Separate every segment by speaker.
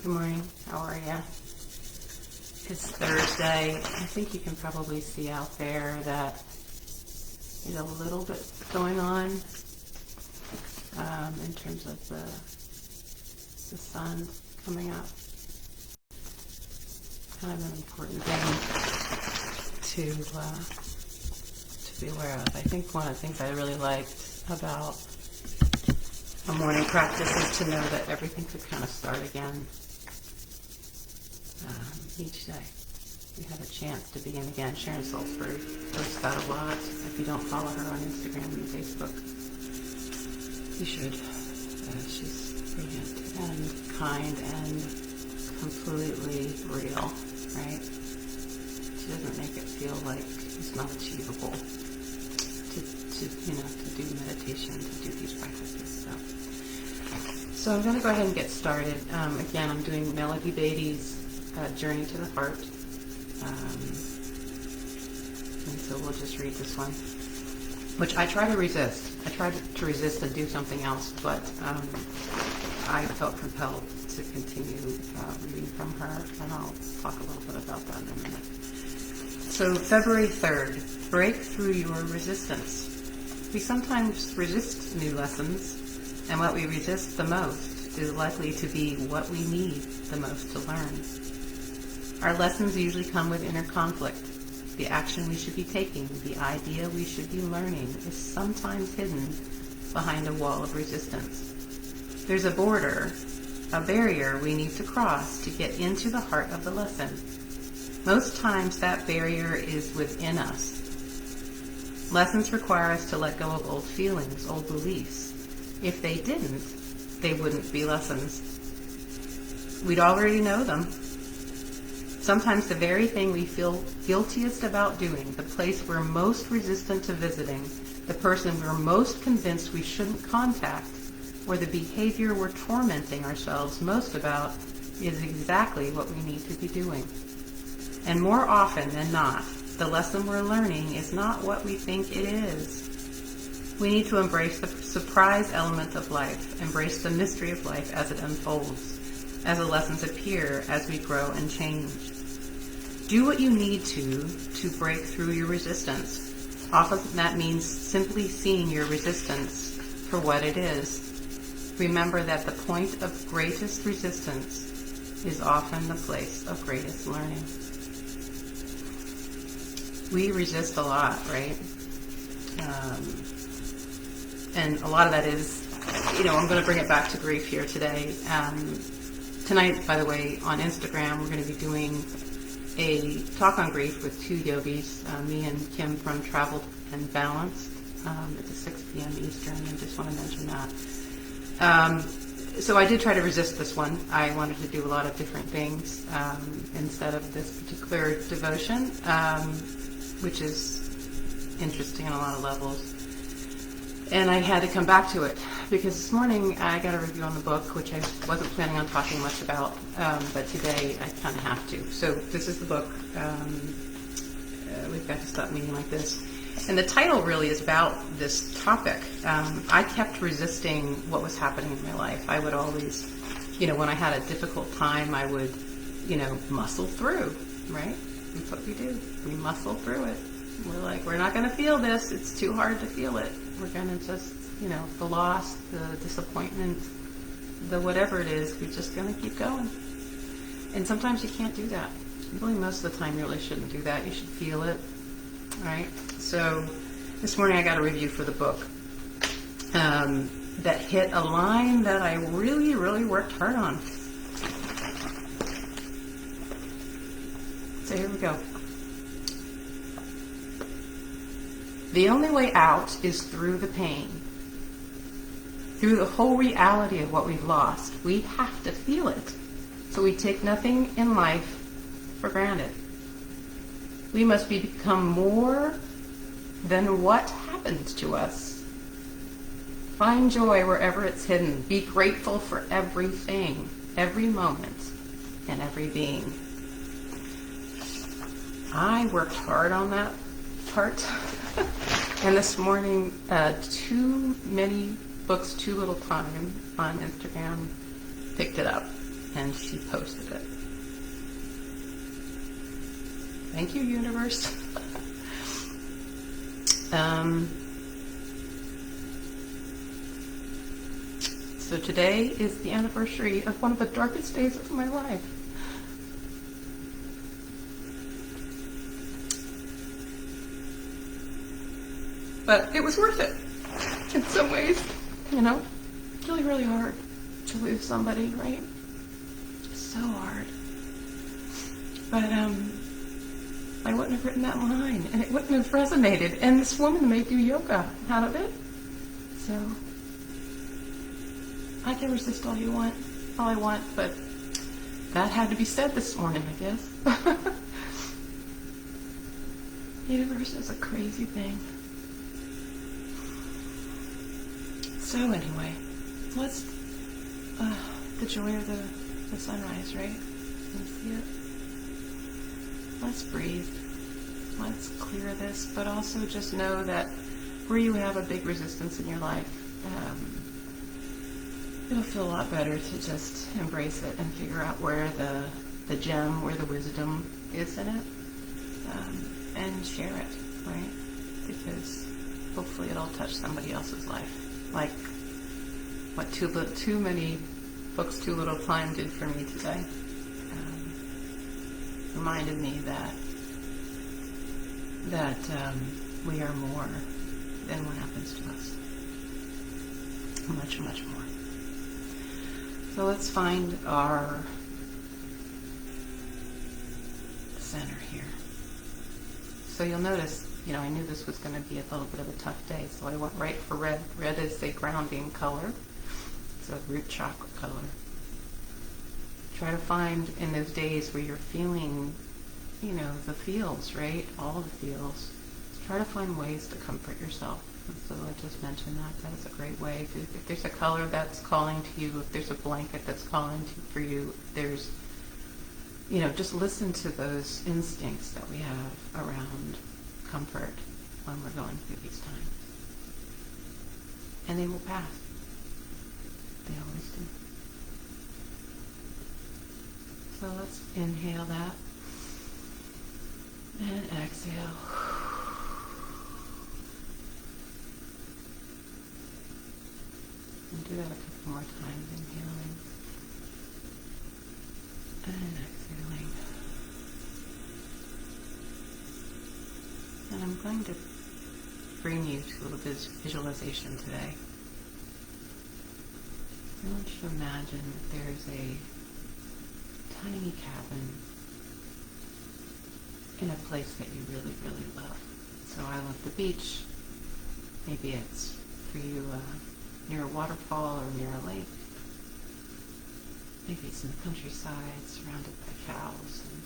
Speaker 1: Good morning. How are you? It's Thursday. I think you can probably see out there that there's a little bit going on in terms of the sun coming up. Kind of an important thing to be aware of. I think one of the things I really liked about a morning practice is to know that everything could kind of start again each day. We have a chance to begin again. Sharon Salzberg posts that a lot. If you don't follow her on Instagram and Facebook, you should. She's brilliant and kind and completely real, right? She doesn't make it feel like it's not achievable to do meditation, to do these practices. So I'm going to go ahead and get started. Again, I'm doing Melody Beattie's Journey to the Heart. And so we'll just read this one, which I try to resist. I tried to resist and do something else, but I felt compelled to continue reading from her, and I'll talk a little bit about that in a minute. So February 3rd, break through your resistance. We sometimes resist new lessons, and what we resist the most is likely to be what we need the most to learn. Our lessons usually come with inner conflict. The action we should be taking, the idea we should be learning, is sometimes hidden behind a wall of resistance. There's a border, a barrier we need to cross to get into the heart of the lesson. Most times that barrier is within us. Lessons require us to let go of old feelings, old beliefs. If they didn't, they wouldn't be lessons. We'd already know them. Sometimes the very thing we feel guiltiest about doing, the place we're most resistant to visiting, the person we're most convinced we shouldn't contact, or the behavior we're tormenting ourselves most about, is exactly what we need to be doing. And more often than not, the lesson we're learning is not what we think it is. We need to embrace the surprise element of life, embrace the mystery of life as it unfolds, as the lessons appear, as we grow and change. Do what you need to break through your resistance. Often that means simply seeing your resistance for what it is. Remember that the point of greatest resistance is often the place of greatest learning. We resist a lot, right? And a lot of that is, I'm going to bring it back to grief here today. Tonight, by the way, on Instagram, we're going to be doing a talk on grief with two yogis, me and Kim from Traveled and Balanced. It's at 6 p.m. Eastern. I just want to mention that. So I did try to resist this one. I wanted to do a lot of different things instead of this particular devotion, which is interesting on a lot of levels. And I had to come back to it because this morning I got a review on the book, which I wasn't planning on talking much about, but today I kind of have to. So this is the book. We've got to stop meeting like this. And the title really is about this topic. I kept resisting what was happening in my life. I would always, when I had a difficult time, I would, muscle through, right? That's what we do. We muscle through it. We're like, we're not going to feel this. It's too hard to feel it. We're going to just, the loss, the disappointment, the whatever it is, we're just going to keep going. And sometimes you can't do that. Really, most of the time, you really shouldn't do that. You should feel it, right? So this morning I got a review for the book that hit a line that I really, really worked hard on. So here we go. The only way out is through the pain. Through the whole reality of what we've lost. We have to feel it. So we take nothing in life for granted. We must become more than what happens to us. Find joy wherever it's hidden. Be grateful for everything, every moment, and every being. I worked hard on that part. And this morning, too many books, too little time on Instagram picked it up. and she posted it. Thank you, universe. So today is the anniversary of one of the darkest days of my life. But it was worth it in some ways, you know? Really, really hard to lose somebody, right? So hard. But I wouldn't have written that line, and it wouldn't have resonated. And this woman may do yoga out of it. So I can resist all I want, but that had to be said this morning, I guess. The universe is a crazy thing. So anyway, let's the joy of the sunrise, right? You see it? Let's breathe. Let's clear this, but also just know that where you have a big resistance in your life, it'll feel a lot better to just embrace it and figure out where the gem, where the wisdom is in it, and share it, right? Because hopefully it'll touch somebody else's life. Like what too many books too little time did for me today. Reminded me that we are more than what happens to us. Much, much more. So let's find our center here. So you'll notice, I knew this was going to be a little bit of a tough day, so I went right for red. Red is a grounding color. It's a root chakra color. Try to find in those days where you're feeling, the feels, right? All the feels. Try to find ways to comfort yourself. And so I just mentioned that is a great way. If there's a color that's calling to you, if there's a blanket that's calling for you, if there's, just listen to those instincts that we have around comfort when we're going through these times. And they will pass. They always do. So let's inhale that and exhale. And do that a couple more times, inhaling and exhaling. And I'm going to bring you to a little bit of visualization today. I want you to imagine that there's a tiny cabin in a place that you really, really love. So I love the beach. Maybe it's for you near a waterfall or near a lake. Maybe it's in the countryside, surrounded by cows and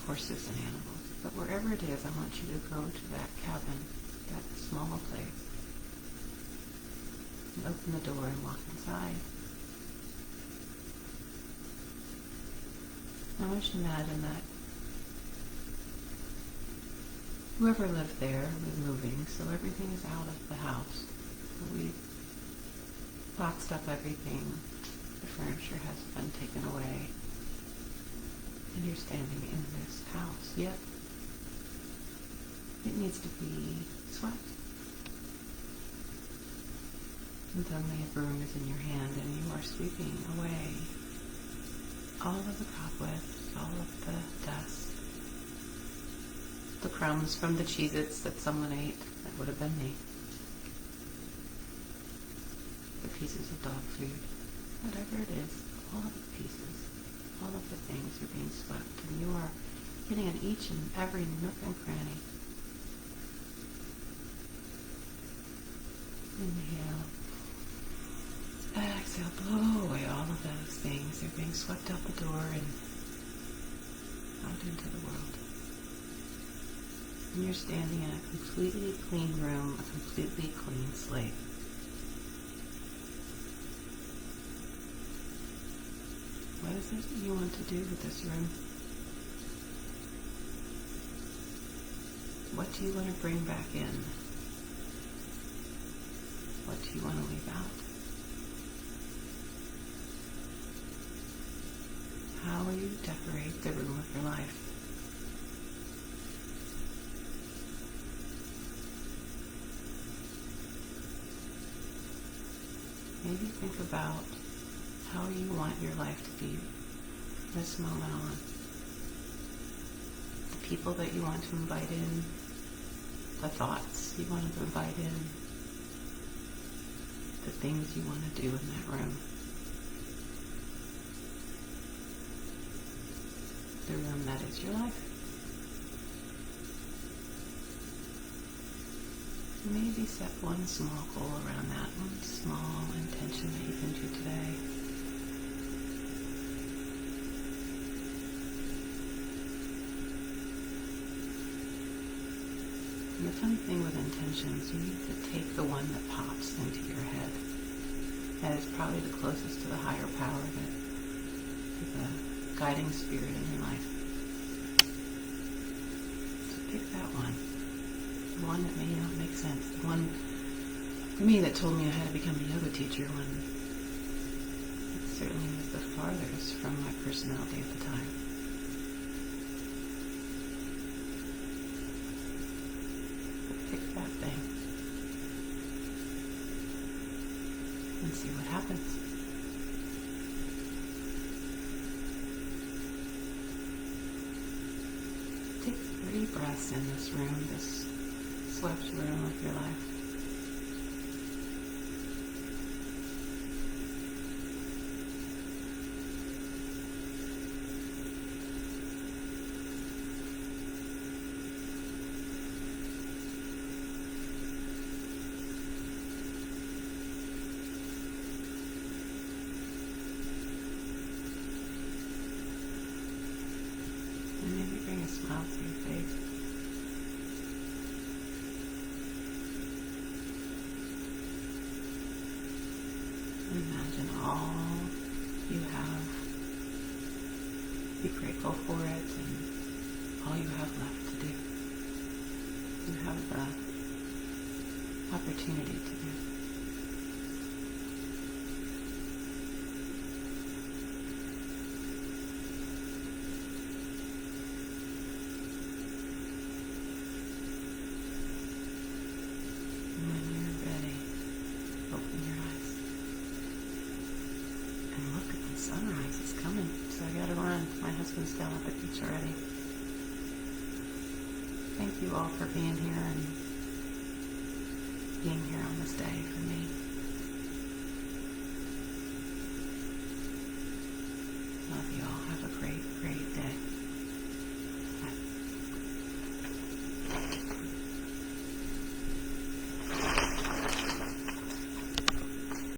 Speaker 1: horses and animals. But wherever it is, I want you to go to that cabin, that small place, and open the door and walk inside. I want you to imagine that whoever lived there was moving, so everything is out of the house. So we boxed up everything. The furniture has been taken away. And you're standing in this house. Yet, it needs to be swept. And suddenly a broom is in your hand and you are sweeping away all of the cobwebs, all of the dust, the crumbs from the Cheez-Its that someone ate. That would have been me. The pieces of dog food. Whatever it is, all of the pieces, all of the things are being swept, and you are getting in each and every nook and cranny. Inhale. Exhale, blow away all of those things. They're being swept out the door and out into the world. And you're standing in a completely clean room, a completely clean slate. What is it you want to do with this room? What do you want to bring back in? What do you want to leave out? maybe think about how you want your life to be this moment on. The people that you want to invite in, the thoughts you want to invite in, the things you want to do in that room. The room that is your life. Maybe set one small goal around that, one small intention that you can do today. And the funny thing with intentions, you need to take the one that pops into your head. That is probably the closest to the higher power, to the guiding spirit in your life. So pick that one. The one that may not make sense. The one, for me, that told me I had to become a yoga teacher when it certainly was the farthest from my personality at the time. Pick that thing and see what happens. Take 3 breaths in this room, this swept room of your life. And maybe bring a smile to your face. Imagine all you have. Be grateful for it and all you have left to do. You have the opportunity to do. And when you're ready, open your eyes. And look at the sunrise, it's coming, so I gotta run. My husband's down at the beach already. Thank you all for being here and being here on this day for me.